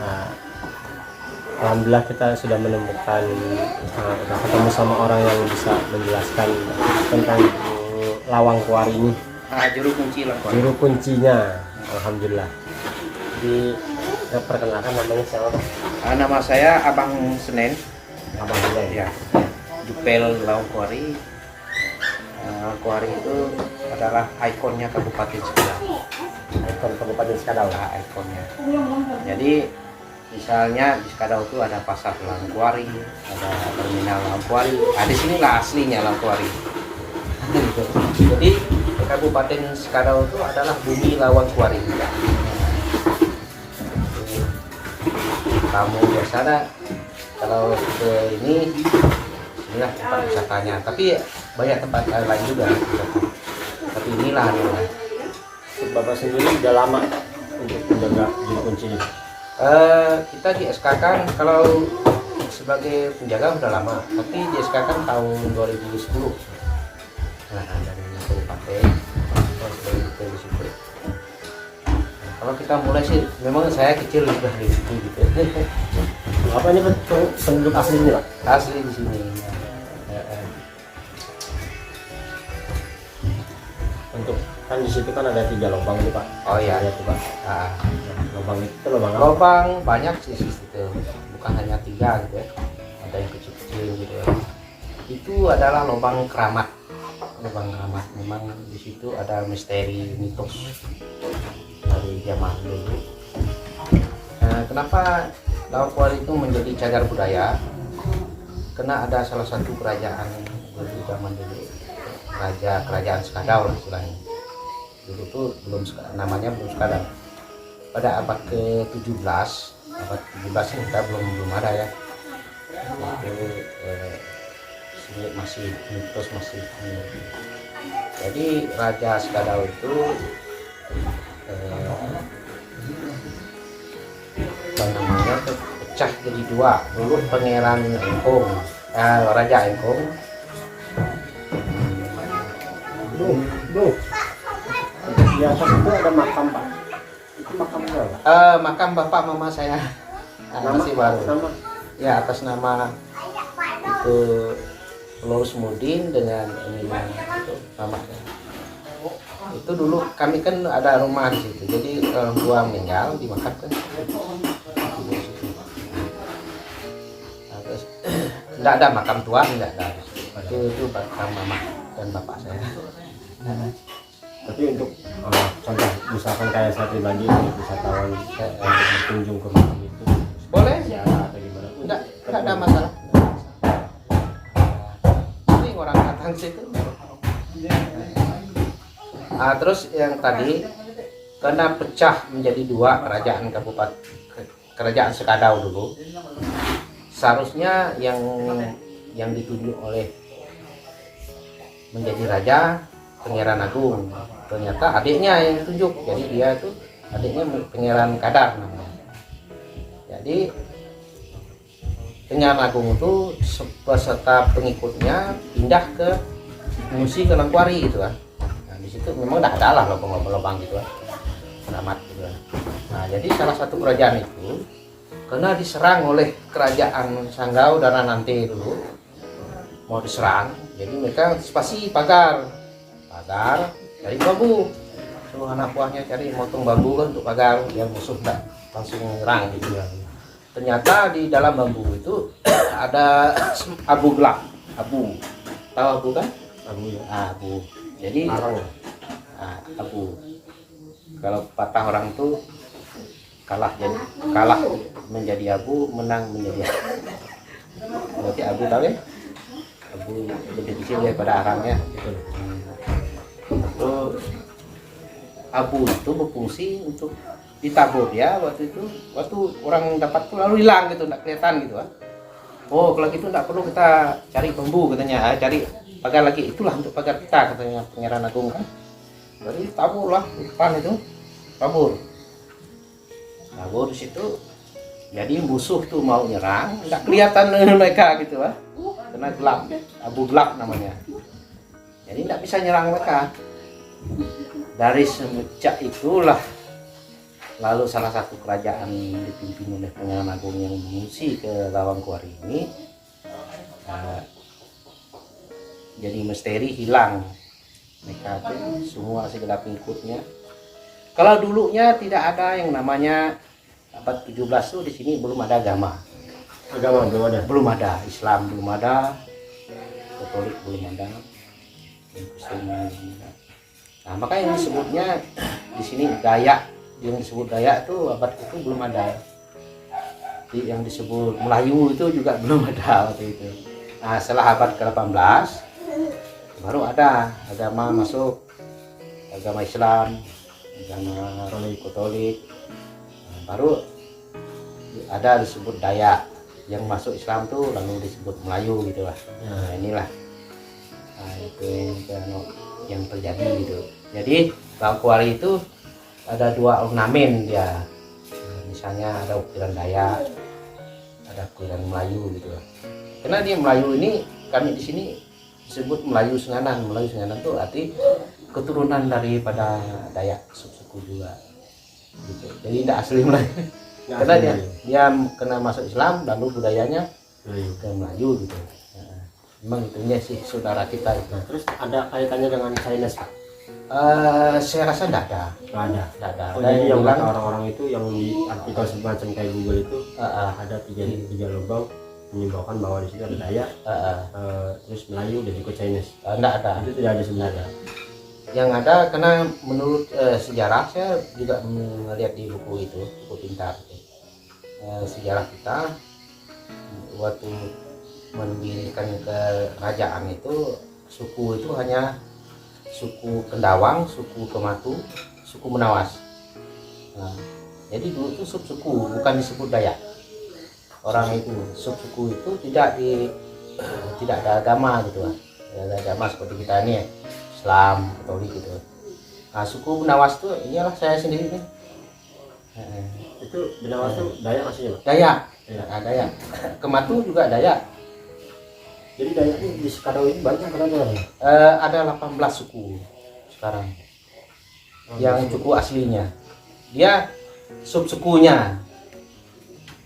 Nah, alhamdulillah kita sudah menemukan, sudah ketemu sama orang yang bisa menjelaskan tentang lawang kuari ini. Juru kunci lah. Juru kuncinya, alhamdulillah. Jadi perkenalkan namanya siapa? Nama saya Abang Senen. Abang Senen ya. Jupel Lawang Kuari. Kuari itu adalah ikonnya Kabupaten Skadau. Ikon Kabupaten Skadau. Ikonnya. Jadi misalnya di Skadau itu ada pasar Lawang Kuari, ada terminal Lawang Kuari. Di sinilah aslinya Lawang Kuari. Jadi Kabupaten Skadau itu adalah bumi Lawang Kuari. Kamu biasa ada kalau ke inilah tempat wisatanya, tapi banyak tempat lain juga. Tapi inilah nih. Bapak sendiri udah lama untuk menjaga juru kunci ini? Kita di SK kan kalau sebagai penjaga udah lama, tapi di SK kan tahun 2010. Nah, dari kabupaten dari situ. Kalau kita mulai sih, memang saya kecil sudah di situ gitu. Apa ini penduduk aslinya, Pak? Asli di sini. Untuk kan di situ kan ada 3 lubang nih, Pak. Oh iya, ya tuh, Pak. Lubang itu lubang apa? Lubang banyak sih di situ, bukan hanya 3 gitu ya. Ada yang kecil-kecil gitu ya. Itu adalah lubang keramat. Lubang keramat. Memang di situ ada misteri mitos dari zaman dulu. Nah, kenapa Lawang Kuari itu menjadi cagar budaya? Karena ada salah satu kerajaan dulu zaman dulu, kerajaan Skadau lah istilahnya. Dulu tuh belum namanya belum Skadau. Pada abad ke-17, abad 17 ini kita belum ada ya. Itu sini masih mitos masih. Jadi Raja Skadau itu namanya pecah jadi 2. Dulu Pangeran Engkong, Raja Engkong. Di atas itu ada makam, Pak. Itu makam berapa? Makam bapak mama saya masih baru. Nama? Ya, atas nama itu Lurus Mudin dengan ini itu namanya. Itu dulu kami kan ada rumah di situ. Jadi orang tua meninggal dimakamkan. Terus tidak ada makam tua, tidak ada. Itu makam mama dan bapak saya. Tapi untuk contoh misalkan kayak saya pribadi untuk wisatawan berkunjung ke makam itu Boleh? ya atau gimana? Tidak ada masalah. Ini orang datang situ. Terus yang tadi karena pecah menjadi 2 kerajaan Skadau dulu, seharusnya yang ditunjuk oleh menjadi raja Pangeran Agung, ternyata adiknya yang ditunjuk, jadi dia tuh adiknya Pangeran Kadar namanya. Jadi Pangeran Agung itu beserta pengikutnya pindah ke mengungsi ke Lawang Kuari gitu kan. Di situ memang tidak ada lah lubang-lubang gitu kan, keramat gitu kan. Nah, jadi salah satu kerajaan itu karena diserang oleh kerajaan Sanggau dan Nanti dulu mau diserang, jadi mereka antisipasi pagar dari bambu. Suruh anak buahnya cari motong bambu kan untuk pagar biar musuh tidak langsung menyerang gitu kan. Ternyata di dalam bambu itu ada abu gelap. Tahu abu kan? Abu. Jadi abu. Kalau patah orang tuh kalah menjadi abu, menang menjadi abu. Berarti abu tahu ya? Abu lebih kecil daripada arangnya. Gitu. Terus abu itu berfungsi untuk ditabur ya waktu orang dapat tuh lalu hilang gitu, nggak kelihatan gitu kan. Oh, kalau gitu nggak perlu kita cari bambu katanya, cari pagar lagi, itulah untuk pagar kita katanya Pangeran Agung kan. Jadi tabur lah di depan itu, tabur di situ. Jadi musuh tuh mau nyerang nggak kelihatan mereka gitu lah, karena gelap, abu gelap namanya. Jadi nggak bisa nyerang mereka. Dari semenjak itulah lalu salah satu kerajaan dipimpin oleh Pangeran Agung yang mengungsi ke Lawangkuari ini, jadi misteri hilang. Mereka itu semua segala pengikutnya. Kalau dulunya tidak ada yang namanya abad 17 tuh di sini belum ada agama. Agama belum ada. Belum ada, Islam belum ada, Katolik belum ada, Kristen belum ada. Nah, maka yang disebutnya di sini Dayak, yang disebut Dayak itu abad itu belum ada. Yang disebut Melayu itu juga belum ada waktu itu. Nah, setelah abad ke-18 baru ada agama masuk, agama Islam, agama Katolik. Nah, baru ada disebut Dayak. Yang masuk Islam tuh lalu disebut Melayu gitu lah. Nah, inilah itu yang terjadi gitu. Jadi Lawangkuari itu ada 2 ornamen dia. Misalnya ada ukiran Dayak, ada ukiran Melayu gitu lah. Karena dia Melayu ini, kami di sini disebut Melayu Senganan. Melayu Senganan itu arti keturunan daripada Dayak suku juga gitu. Jadi tidak asli Melayu. Karena dia kena masuk Islam lalu budayanya ke Melayu gitu. Nah, memang itunya sih saudara kita itu. Nah, terus ada kaitannya dengan Chinese, Pak? Saya rasa tidak ada. Nggak ada. Ada Jadi yang bilang kata orang-orang itu yang di artikel semacam kayak Google itu ada tiga lubang menyebabkan bahwa di situ ada Dayak, terus Melayu dan juga Chinese. Tidak ada. Itu tidak ada sebenarnya. Yang ada karena menurut sejarah, saya juga melihat di buku itu, buku pintar. Sejarah kita waktu mendirikan kerajaan itu, suku itu hanya suku Kendawang, suku Kematu, suku Menawas. Nah, jadi dulu itu sub-suku, bukan disebut Dayak. Orang itu sub-suku itu tidak ada agama gitu lah. Tidak ada agama seperti kita ini ya, Islam, Katolik gitu. Nah, suku Menawas itu iyalah saya sendiri nih. Itu Benawas itu Dayak maksudnya, Pak? Dayak. Nah, Dayak. Kematu juga Dayak. Jadi Dayak ini di Sekadau ini banyak berapa? Ada 18 suku sekarang. Yang suku aslinya. Dia sub-sukunya.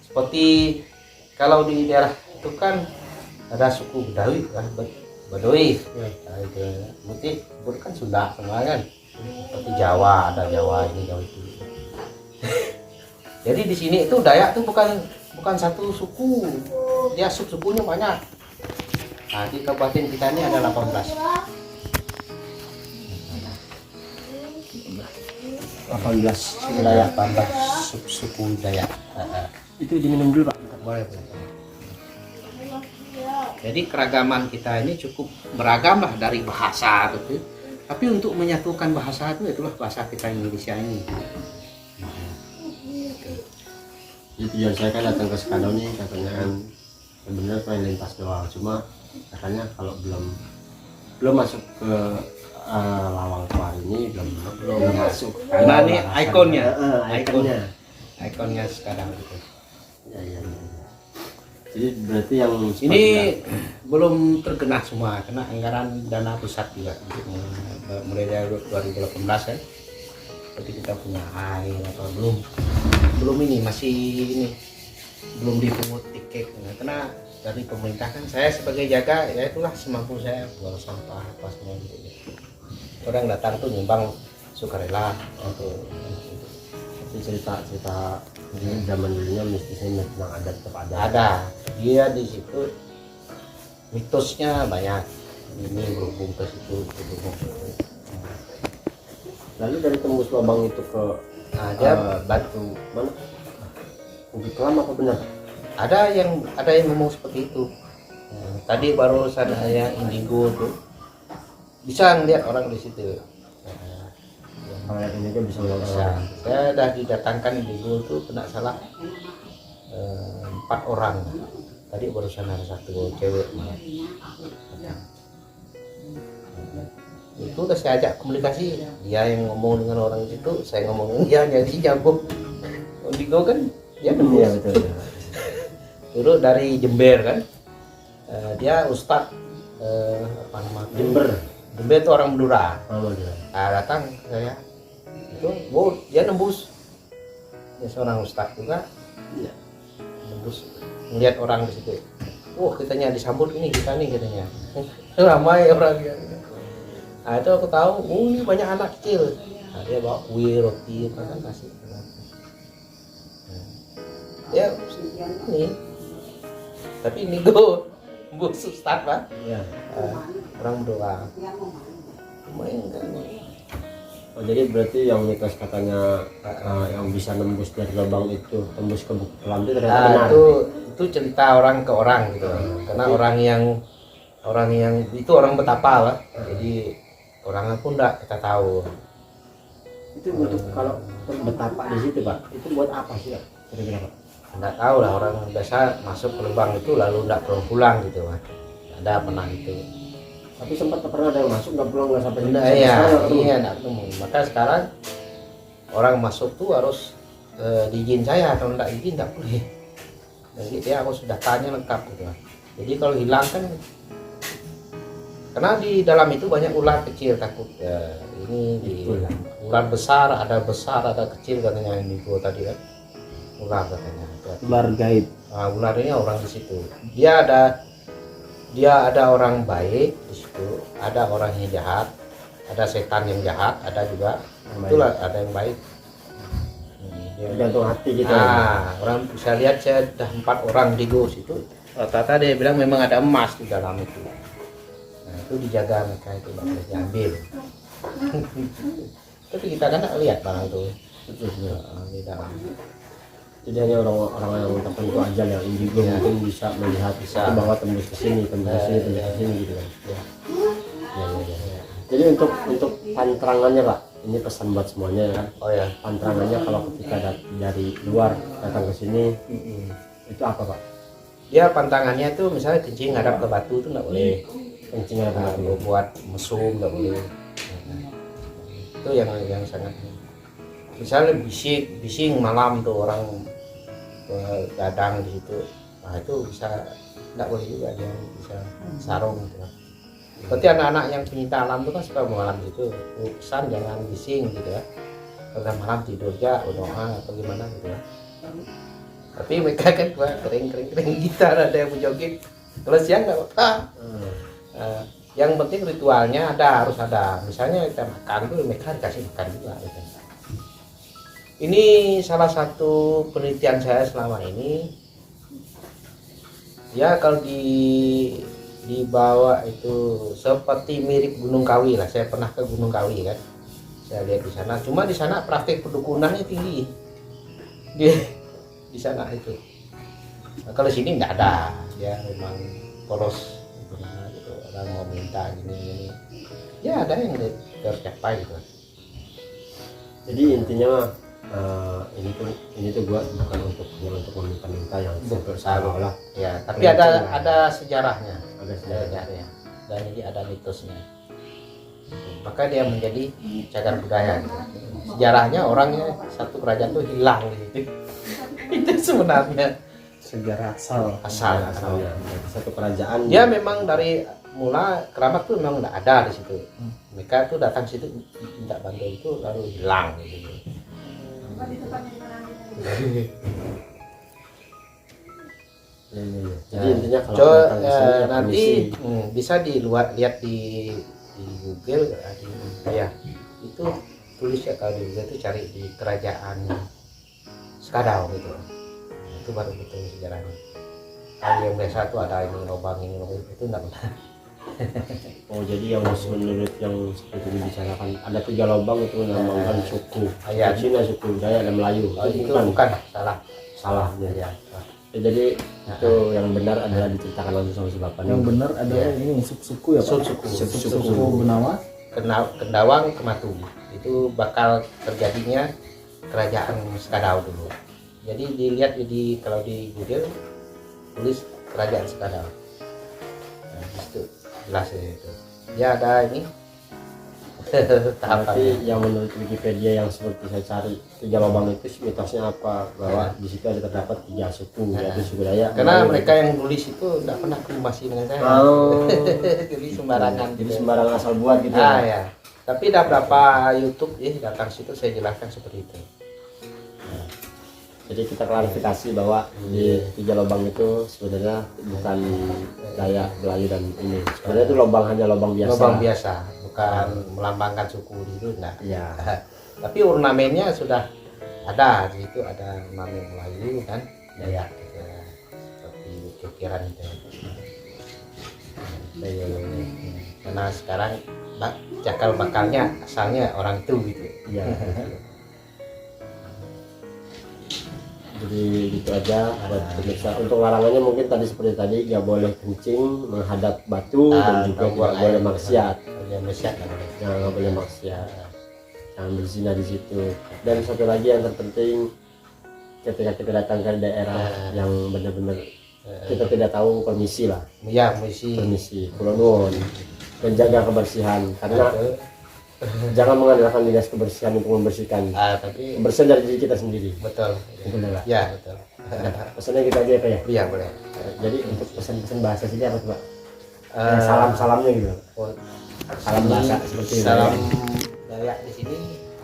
Seperti kalau di daerah itu kan ada suku Bedawi, Baduy. Nah, itu berarti kan Sunda semua kan. Seperti Jawa, ada Jawa ini, Jawa itu. Jadi di sini itu Dayak itu bukan satu suku, dia sub-sukunya banyak. Nah, di kabupaten kita ini ada 18. 18 Dayak, 18 suku Dayak. itu diminum dulu, Pak. Boleh. Jadi keragaman kita ini cukup beragam lah dari bahasa gitu. Tapi untuk menyatukan bahasa itu itulah bahasa kita Indonesia ini. Jadi tujuan saya kan datang ke Sekadau nih katanya kan bener pengen lintas doang, cuma katanya kalau belum masuk ke Lawangkuari ini belum masuk. Nah, ini ikonnya, ikonnya sekarang gitu. ya. Jadi berarti yang Ini belum terkena semua karena anggaran dana pusat juga mulai dari 2018 kan. Berarti kita punya air atau belum ini masih ini belum dipungut tiket karena dari pemerintah kan saya sebagai jaga ya itulah semampu saya buang sampah apa semua gitu. Orang datang tuh nyumbang sukarela untuk cerita di zaman dulunya mistisnya tentang adat tetap ada dia di situ mitosnya banyak, ini berhubung ke situ berhubung ke situ. Lalu dari tembus lubang itu ke Ada batu mana? Ubi kelam apa benar? ada yang ngomong seperti itu. Tadi baru saya indigo tuh bisa ngeliat orang di situ. Kalau yang ini kan bisa Bisa. Saya udah didatangkan indigo tuh kena salah 4 orang. Tadi barusan ada 1 cewek malah. Itu udah saya ajak komunikasi, dia yang ngomong dengan orang itu, saya ngomong dengan dia, jadi nyambung. Indigo kan dia nembus. Iya betul. Dulu dari Jember kan, dia Ustadz apa nama? Jember itu orang Madura. dia. Datang ke saya, itu, dia nembus Ya, seorang ustadz juga Iya. terus melihat orang di situ. Wah, katanya disambut ini kita nih katanya. Ramai orang dia. Nah, itu aku tahu, ini banyak anak kecil. Nah, dia bawa kue, roti, makan kasih. Ya, ini. Tapi ini go bos ustadz Pak. Iya. Orang berdoa. Lumayan kan. Oh, jadi berarti yang mitos katanya yang bisa nembus dari lubang itu tembus ke bukit kelam itu ternyata benar. Itu cerita orang ke orang gitu. Karena orang yang itu orang betapa lah. Jadi orangnya pun enggak kita tahu. Itu untuk kalau betapa di situ Pak, itu buat apa sih Pak? Kira-kira Pak? Enggak tahu lah, orang biasa masuk ke lubang itu lalu enggak pulang gitu Pak. Ada pernah itu. Tapi sempat pernah ada yang masuk nggak pulang nggak sampai Nah, iya enggak ketemu. Maka sekarang orang masuk tuh harus diizin saya, kalau enggak izin enggak boleh. Jadi ya aku sudah tanya lengkap gitu Pak. Jadi kalau hilang kan karena di dalam itu banyak ular kecil takut ini di ular besar ada kecil katanya yang di gua tadi kan ular katanya. Ular gaib. Nah, ular ini orang di situ. Dia ada orang baik di situ, ada orang yang jahat, ada setan yang jahat, ada juga itulah ada yang baik. Tergantung hati gitu. Nah, orang bisa lihat saya sudah 4 orang di gua situ. Rata-rata dia bilang memang ada emas di dalam itu. Nah, itu dijaga mereka itu nggak boleh diambil. Tapi kita kan nggak lihat barang itu. Betul. Di dalam. Jadi hanya orang-orang yang tertentu aja yang indigo mungkin bisa melihat bahwa tembus ke sini, tembus ke sini, tembus ke sini gitu kan. Ya. Ya. Jadi untuk pantrangannya Pak, ini pesan buat semuanya ya kan. Oh ya. Pantrangannya kalau ketika dari luar datang ke sini itu apa Pak? Dia pantangannya tuh misalnya kencing ngadap ke batu itu nggak boleh. Kencingnya Nah, buat mesum nggak boleh. Itu yang sangat. Misalnya bising malam tuh orang gadang di situ, nah itu bisa nggak boleh juga dia bisa sarung gitu. Berarti anak-anak yang penyinta alam itu kan suka malam gitu, pesan jangan bising gitu ya. Karena malam tidur aja, berdoa atau gimana gitu ya. Tapi mereka kan kering gitar ada yang menjoget. Kalau siang nggak apa-apa. Yang penting ritualnya harus ada. Misalnya kita makan tuh mereka dikasih makan juga. Gitu. Ini salah satu penelitian saya selama ini. Ya kalau dibawa itu seperti mirip Gunung Kawi lah. Saya pernah ke Gunung Kawi kan. Saya lihat di sana. Cuma di sana praktik perdukunannya tinggi. Di sana itu. Nah, kalau sini nggak ada. Ya memang polos gitu. Orang mau minta gini. Ya ada yang tercapai gitu. Jadi intinya ini tuh gua bukan untuk meminta-minta yang seolah lah ya, tapi ada sejarahnya, ada sejarahnya dan ini ada mitosnya, maka dia menjadi cagar budaya gitu. Sejarahnya orangnya satu kerajaan tuh hilang gitu. Itu sebenarnya Sejarah asalnya satu kerajaan dia memang dari mula keramat tuh memang nggak ada di situ. Mereka tuh datang situ minta bantu itu lalu hilang gitu. Jadi intinya kalau nanti bisa lihat di Google ya itu tulis ya kalau di Google itu cari di kerajaan Skadau gitu. Itu baru betul sejarahnya. Kalau yang biasa tuh ada ini lubang itu enggak benar. Oh jadi yang menurut yang seperti dibicarakan ada 3 lubang itu melambangkan suku Cina, suku Jaya dan Melayu. Oh, itu bukan salah ya. Jadi itu yang benar adalah diceritakan langsung sama si Bapak. Yang benar adalah ini suku ya Pak. Suku Benawa, Kendawang, Kematu. Itu bakal terjadinya kerajaan Skadau dulu. Jadi dilihat kalau di Google tulis kerajaan Skadau. Nah, itu jelas itu. Ya ada ini. Tapi yang menurut Wikipedia yang seperti saya cari 3 lubang itu mitosnya apa? Bahwa di situ ada terdapat 3 suku, yaitu suku Dayak. Karena mereka yang nulis itu tidak pernah komunikasi dengan saya. Jadi sembarangan. Jadi sembarangan asal buat gitu. Ya. Tapi ada berapa YouTube datang situ saya jelaskan seperti itu. Jadi kita klarifikasi bahwa di 3 lubang itu sebenarnya bukan Dayak, Melayu dan ini. Sebenarnya itu lubang, hanya lubang biasa. Lubang biasa, bukan melambangkan suku itu enggak. Iya. Tapi ornamennya sudah ada, di situ ada ornamen Melayu dan Dayak gitu ya. Seperti ukiran itu. Karena sekarang cakal bakalnya asalnya orang itu gitu. Iya. Jadi gitu aja buat pemirsa. Untuk larangannya mungkin tadi seperti tadi, nggak boleh kencing menghadap batu dan juga nggak boleh maksiat. Nggak boleh maksiat. Jangan berzina di situ. Dan satu lagi yang terpenting, ketika kita datang ke daerah yang benar-benar kita tidak tahu, permisi lah. Ya, permisi. Kula nuwun. Dan jaga kebersihan, karena jangan mengandalkan dinas kebersihan untuk membersihkan. Tapi Kebersihan dari diri kita sendiri. betul. Betul nggak? Ya, betul. Pesannya kita aja Pak ya. Iya, boleh. Jadi untuk pesan-pesan bahasa sini apa tuh Pak? Salam-salamnya gitu. Salam bahasa seperti ini. Salam Dayak di sini,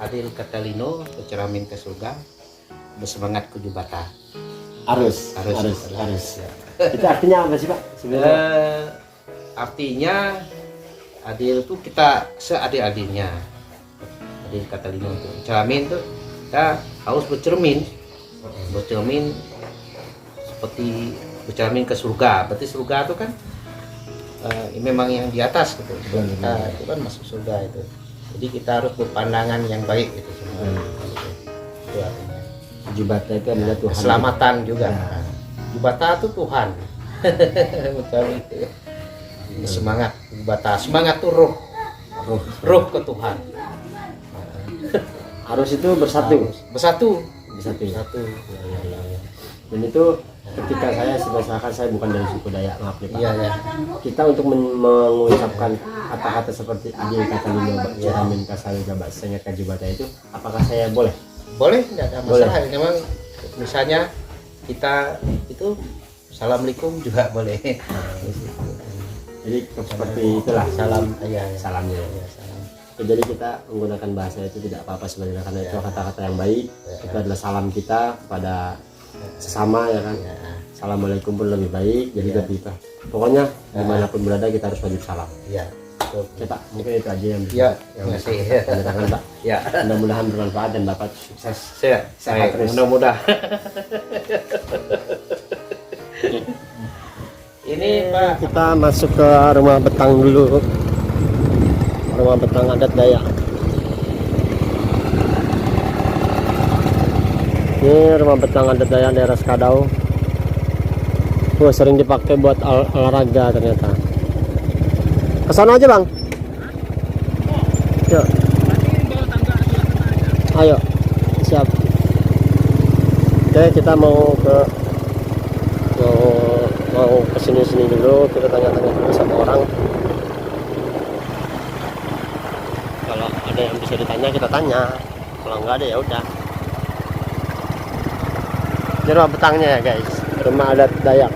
Adil Katalino, Peceramin ke surga, bersemangat ke Jubata. Harus. Ya. Itu artinya apa sih Pak? Sebenarnya Artinya adil itu kita seadil-adilnya. Adil Katalino itu cermin itu kita harus bercermin seperti bercermin ke surga. Berarti surga itu kan memang yang di atas gitu. Kita itu kan masuk surga itu. Jadi kita harus berpandangan yang baik itu semua. Itu artinya. Jubata itu adalah Tuhan. Keselamatan juga. Jubata itu Tuhan. Betul itu. Semangat Jubata. Semangat tuh roh ke Tuhan. Harus itu bersatu. Bersatu. Ya. Dan itu ketika saya misalkan saya bukan dari suku Dayak, maaf nih Pak. Iya. Kita untuk mengucapkan kata-kata seperti Adil Katalino, Ceramin Kasaliga, Bahasanya Kajubata itu, apakah saya boleh? Boleh, tidak ada masalah. Memang misalnya kita itu assalamualaikum juga boleh. Jadi seperti itulah Salam, salamnya. Iya, salam. Jadi kita menggunakan bahasa itu tidak apa-apa sebenarnya, karena itu kata-kata yang baik. Itu adalah salam kita kepada sesama ya kan. Assalamualaikum pun lebih baik. Jadi lebih pokoknya dimanapun berada kita harus wajib salam. Iya. Oke Pak, mungkin itu aja yang Ya, terima kasih. tanda tangan Pak. Ya. Mudah-mudahan bermanfaat dan Bapak sukses. Sehat terus. Mudah-mudahan. Ini Pak, Kita masuk ke rumah betang dulu. Rumah betang adat Dayak. Ini rumah betang adat Dayak daerah Skadau. Sering dipakai buat olahraga ternyata. Kesana aja Bang. Yuk. Ayo. Siap. Oke, kita mau ke sini dulu, kita tanya-tanya dulu sama orang. Kalau ada yang bisa ditanya kita tanya, kalau nggak ada ya udah. Ini rumah betangnya ya guys, rumah adat Dayak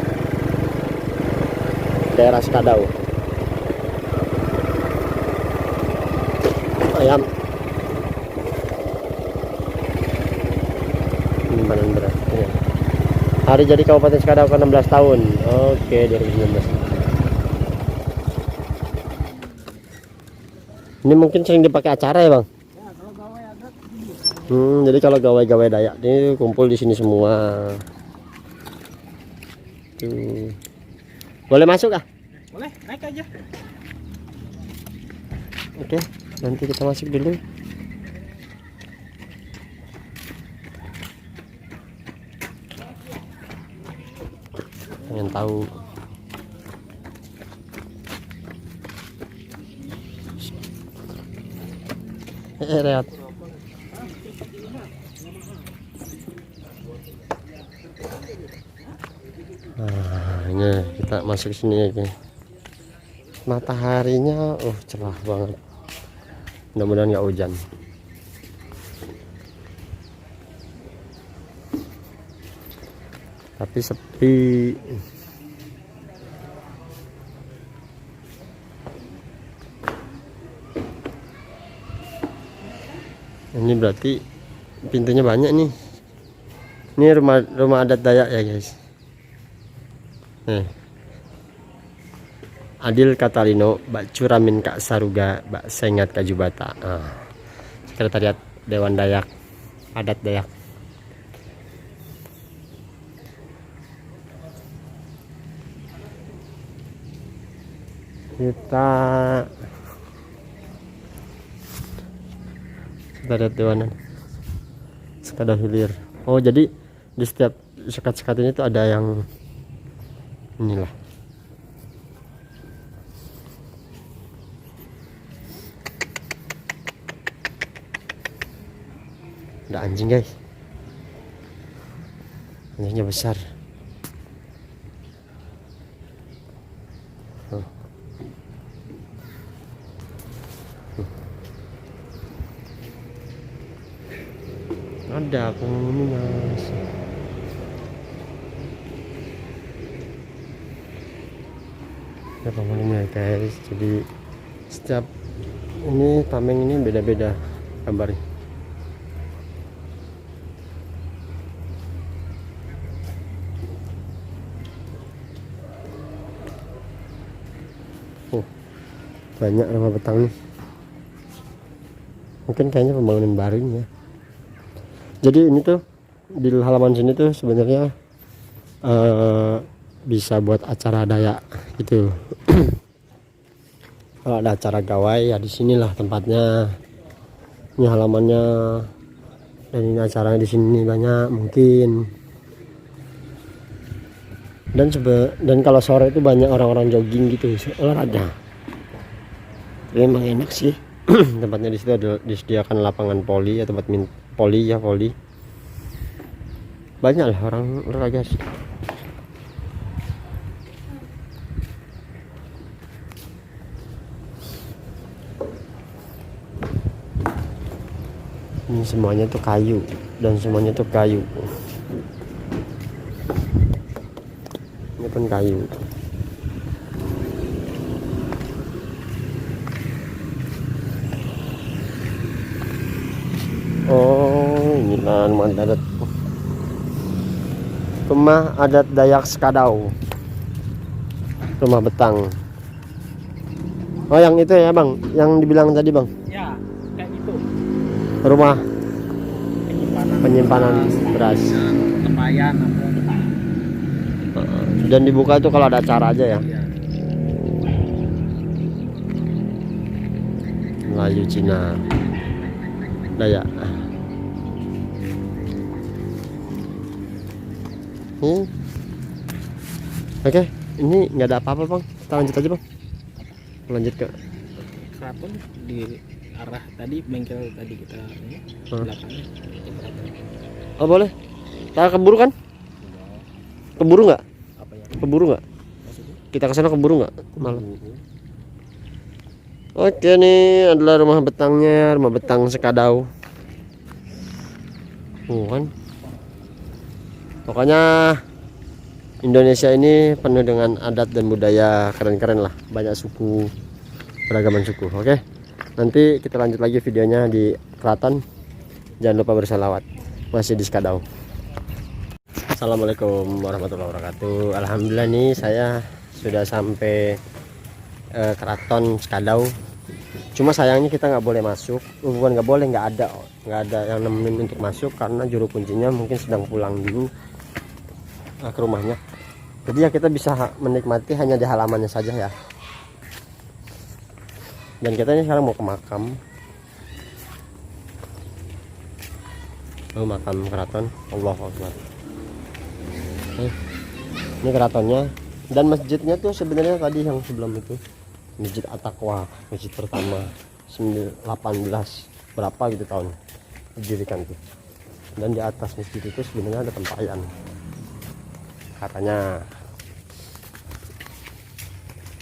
daerah Skadau. Ayam simpanan beras ya. Hari jadi Kabupaten Skadau ke 16 tahun. Oke, 2019. Ini mungkin sering dipakai acara ya Bang? Jadi kalau gawai-gawai Dayak ini kumpul di sini semua. Boleh masuk ah? Boleh, naik aja. Oke, nanti kita masuk dulu. Pengen tahu. Rehat. Nah, ini kita masuk sini ya. Mataharinya cerah banget. Mudah-mudahan nggak hujan. Tapi sepi. Ini berarti pintunya banyak nih. Ini rumah adat Dayak ya guys. Nih. Adil Katalino, Bak Curamin Kak Saruga, Bak Sengat Kajubata. Sekretariat Dewan Dayak, adat Dayak. Kita lihat Dewanan Sekadau Hilir. Oh, jadi di setiap sekat-sekat ini tuh ada yang inilah. Ada anjing guys, anjingnya besar. Ada penghuninya. Ada penghuninya guys. Jadi setiap ini tameng ini beda-beda gambarnya. Banyak rumah betang nih. Mungkin kayaknya pembangunan baru ini ya. Jadi ini tuh di halaman sini tuh sebenarnya bisa buat acara Dayak gitu. Kalau ada acara gawai ya di sinilah tempatnya. Ini halamannya. Dan ini acaranya di sini banyak mungkin. Dan kalau sore itu banyak orang-orang jogging gitu, olahraga. Memang enak sih. Tempatnya di situ ada disediakan lapangan voli ya, tempat voli. Banyak lah orang olahraga sih. Ini semuanya tuh kayu dan semuanya tuh kayu. Ini pun kayu. Oh, inilah rumah adat Dayak Sekadau, rumah betang. Oh, yang itu ya bang, yang dibilang tadi bang? Ya, kayak gitu. Rumah penyimpanan beras. Tempayan apa? Dan dibuka itu kalau ada acara aja ya. Iya. Melayu Cina Dayak. Oke, ini nggak ada apa-apa bang. Kita lanjut aja bang. Lanjut ke Keraton di arah tadi bengkel tadi kita ini belakangnya. Oh boleh. Kita keburu kan? Keburu nggak? Apa ya? Keburu nggak? Maksudnya? Kita kesana keburu nggak malam? Oke, nih adalah rumah betangnya, rumah betang Sekadau. Kan? Pokoknya Indonesia ini penuh dengan adat dan budaya keren-keren lah, banyak suku, beragaman suku. Oke, nanti kita lanjut lagi videonya di keraton. Jangan lupa bersalawat. Masih di Sekadau. Assalamualaikum warahmatullahi wabarakatuh. Alhamdulillah nih saya sudah sampai keraton Sekadau. Cuma sayangnya kita nggak boleh masuk. Bukan nggak boleh, nggak ada yang nemenin untuk masuk karena juru kuncinya mungkin sedang pulang dulu ke rumahnya. Jadi ya kita bisa menikmati hanya di halamannya saja ya. Dan kita ini sekarang mau ke makam. Makam keraton. Allahu Akbar. Ini keratonnya dan masjidnya tuh sebenarnya tadi yang sebelum itu Masjid At-Taqwa, masjid pertama 18 berapa gitu tahun didirikan tuh. Dan di atas masjid itu sebenarnya ada tempayan katanya.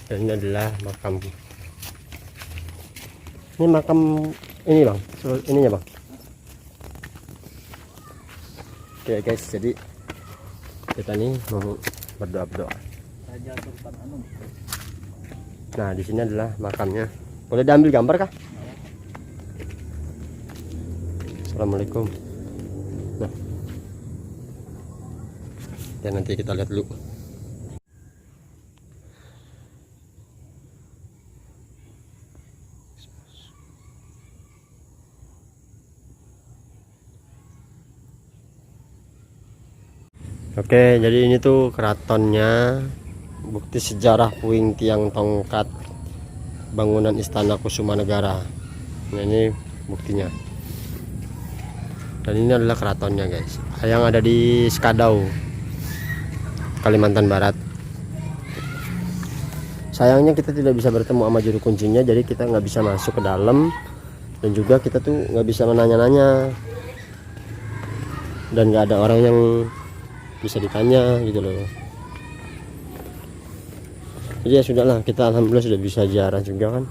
Dan ini adalah makam. Ini makam ini bang, ininya bang. Oke guys, jadi kita nih mau berdoa. Raja Sultan Anom. Nah, di sini adalah makamnya. Boleh diambil gambar kah? Assalamualaikum. Nah. Ya nanti kita lihat dulu. Oke, jadi ini tuh keratonnya, bukti sejarah puing tiang tongkat bangunan Istana Kusumanegara. Nah, ini buktinya. Dan ini adalah keratonnya, guys, yang ada di Skadau, Kalimantan Barat. Sayangnya kita tidak bisa bertemu sama juru kuncinya, jadi kita nggak bisa masuk ke dalam, dan juga kita tuh nggak bisa menanya-nanya, dan nggak ada orang yang bisa ditanya gitu loh. Jadi ya sudahlah, kita alhamdulillah sudah bisa ziarah juga kan,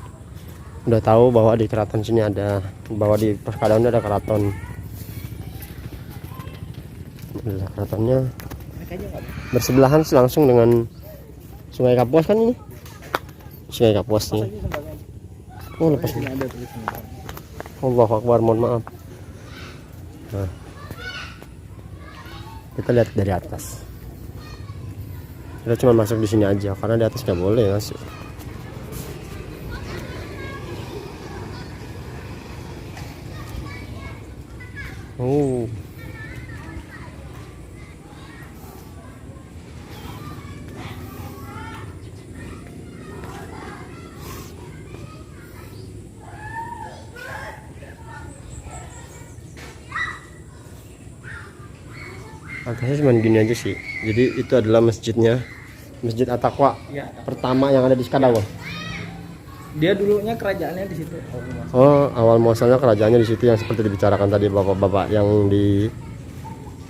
udah tahu bahwa di keraton sini ada, bahwa di Skadau ada keraton. Adalah keratonnya bersebelahan langsung dengan Sungai Kapuas kan ini. Sungai Kapuas nih. Oh, lepas ini. Allahu Akbar, mohon maaf. Nah, kita lihat dari atas. Kita cuma masuk di sini aja karena di atas nggak boleh masuk. Oh. Atasnya cuma gini aja sih. Jadi itu adalah masjidnya, Masjid At-Taqwa Ya, pertama yang ada di Skadau. dia dulunya kerajaannya di situ. Oh, awal muasalnya kerajaannya di situ, yang seperti dibicarakan tadi bapak-bapak yang di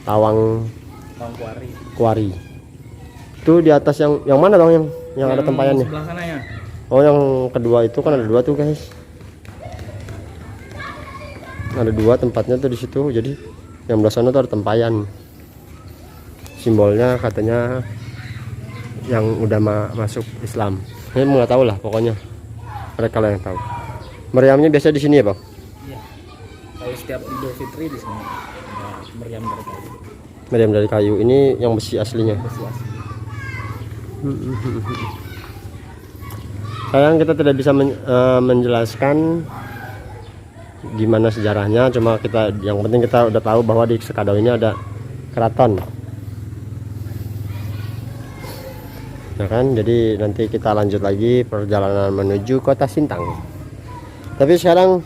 Tawang Mangkuari. Kuari. Itu di atas yang mana dong, yang ada tempayannya? Sebelah sana ya. Oh, yang kedua itu kan ada dua tuh, guys. Ada dua tempatnya tuh di situ. Jadi yang belah sana tuh ada tempayan. Simbolnya katanya yang udah masuk Islam. Saya nggak tahu lah, pokoknya mereka lah yang tahu. Meriamnya biasa di sini ya, Bang? Iya. Kalau setiap Idul Fitri di sini ada meriam dari kayu. Meriam dari kayu. Ini yang besi aslinya. Besi asli. Sayang kita tidak bisa menjelaskan gimana sejarahnya. Cuma kita, yang penting kita udah tahu bahwa di Skadau ini ada keraton. Ya kan, jadi nanti kita lanjut lagi perjalanan menuju Kota Sintang. Tapi sekarang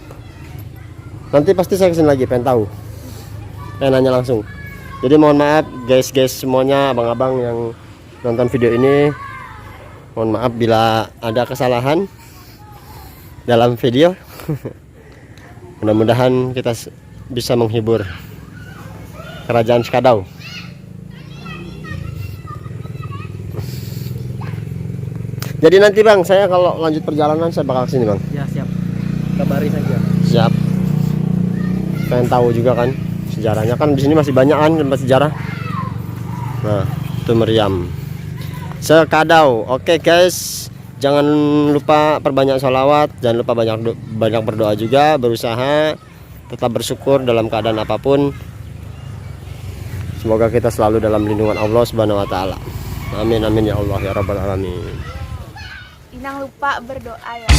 nanti pasti saya kesini lagi, pengen tahu, pengen nanya langsung. Jadi mohon maaf guys semuanya, abang-abang yang nonton video ini, mohon maaf bila ada kesalahan dalam video. Mudah-mudahan kita bisa menghibur Kerajaan Skadau. Jadi nanti Bang, saya kalau lanjut perjalanan saya bakal kesini Bang. Ya siap. Kabari saja. Siap. Pengen tahu juga kan sejarahnya, kan di sini masih banyak kan tempat sejarah. Nah, itu meriam Skadau. Oke guys, jangan lupa perbanyak sholawat, jangan lupa banyak berdoa juga, berusaha tetap bersyukur dalam keadaan apapun. Semoga kita selalu dalam lindungan Allah Subhanahu wa taala. Amin amin ya Allah ya rabbal alamin. Jangan lupa berdoa ya.